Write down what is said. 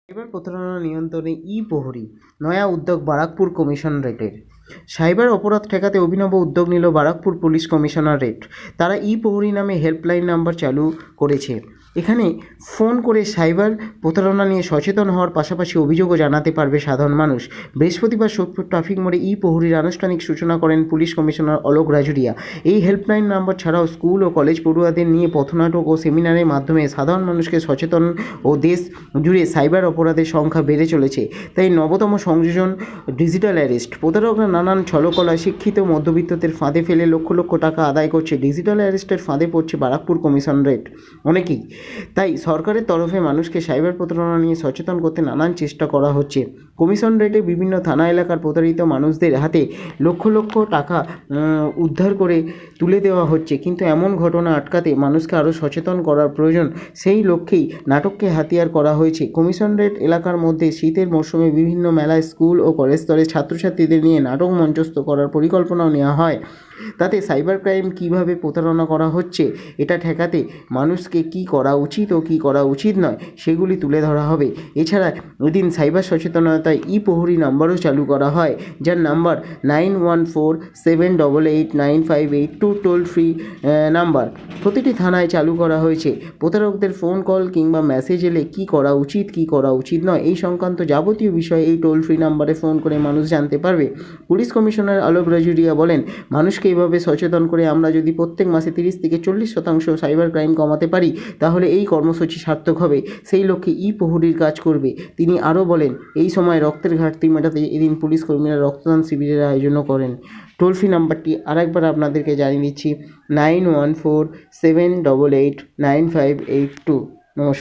Cyber প্রতারণা নিয়ন্ত্রণে প্রহরী নয়া উদ্যোগ বারাকপুর কমিশনারেটের। সাইবার অপরাধ ঠেকাতে অভিনব উদ্যোগ নিল বারাকপুর পুলিশ কমিশনারেট। তারা প্রহরী নামে হেল্পলাইন নাম্বার চালু করেছে। এখানে ফোন করে সাইবার প্রতারণা নিয়ে সচেতন হওয়ার পাশাপাশি অভিযোগও জানাতে পারবে সাধারণ মানুষ। বৃহস্পতিবার সোদপুর ট্রাফিক মোড়ে প্রহরীর আনুষ্ঠানিক সূচনা করেন পুলিশ কমিশনার অলোক রাজুরিয়া। এই হেল্পলাইন নাম্বার ছাড়াও স্কুল ও কলেজ পড়ুয়াদের নিয়ে পথনাটক ও সেমিনারের মাধ্যমে সাধারণ মানুষকে সচেতন ও দেশ জুড়ে সাইবার অপরাধের সংখ্যা বেড়ে চলেছে। তাই নবতম সংযোজন ডিজিটাল অ্যারেস্ট। প্রতারকরা নানান ছলকলা শিক্ষিত মধ্যবিত্তদের ফাঁদে ফেলে লক্ষ লক্ষ টাকা আদায় করছে। ডিজিটাল অ্যারেস্টের ফাঁদে পড়ছে বারাকপুর কমিশনারেট অনেকেই। তাই সরকারের তরফে মানুষকে সাইবার প্রতারণা নিয়ে সচেতন করতে নানান চেষ্টা করা হচ্ছে। কমিশনারেটে বিভিন্ন থানা এলাকার প্রতারিত মানুষদের হাতে লক্ষ লক্ষ টাকা উদ্ধার করে তুলে দেওয়া হচ্ছে, কিন্তু এমন ঘটনা আটকাতে মানুষকে আরও সচেতন করার প্রয়োজন। সেই লক্ষ্যেই নাটককে হাতিয়ার করা হয়েছে। কমিশনারেট এলাকার মধ্যে শীতের মরশুমে বিভিন্ন মেলায় স্কুল ও কলেজ স্তরের ছাত্রছাত্রীদের নিয়ে নাটক মঞ্চস্থ করার পরিকল্পনাও নেওয়া হয়। তাতে সাইবার ক্রাইম কীভাবে প্রতারণা করা হচ্ছে, এটা ঠেকাতে মানুষকে কী করা উচিত ও কী করা উচিত নয় সেগুলি তুলে ধরা হবে। এছাড়া এদিন সাইবার সচেতনতায় প্রহরী নাম্বারও চালু করা হয়, যার নাম্বার 9147889582 টোল ফ্রি নাম্বার প্রতিটি থানায় চালু করা হয়েছে। প্রতারকদের ফোন কল কিংবা মেসেজ এলে কী করা উচিত কী করা উচিত নয় এই সংক্রান্ত যাবতীয় বিষয় এই টোল ফ্রি নাম্বারে ফোন করে মানুষ জানতে পারবে। পুলিশ কমিশনার অলোক রাজুরিয়া বলেন, মানুষকে এইভাবে সচেতন করে আমরা যদি প্রত্যেক মাসে 30 থেকে 40% সাইবার ক্রাইম কমাতে পারি, তাহলে এই কর্মসূচি সার্থক হবে। সেই লক্ষ্যে প্রহরীর কাজ করবে। তিনি আরও বলেন, এই সময় রক্তের ঘাটতি মেটাতে এদিন পুলিশ কর্মীরা রক্তদান শিবিরের আয়োজনও করেন। টোল ফ্রি নাম্বারটি আরেকবার আপনাদেরকে জানিয়ে দিচ্ছি, 9147889582। নমস্কার।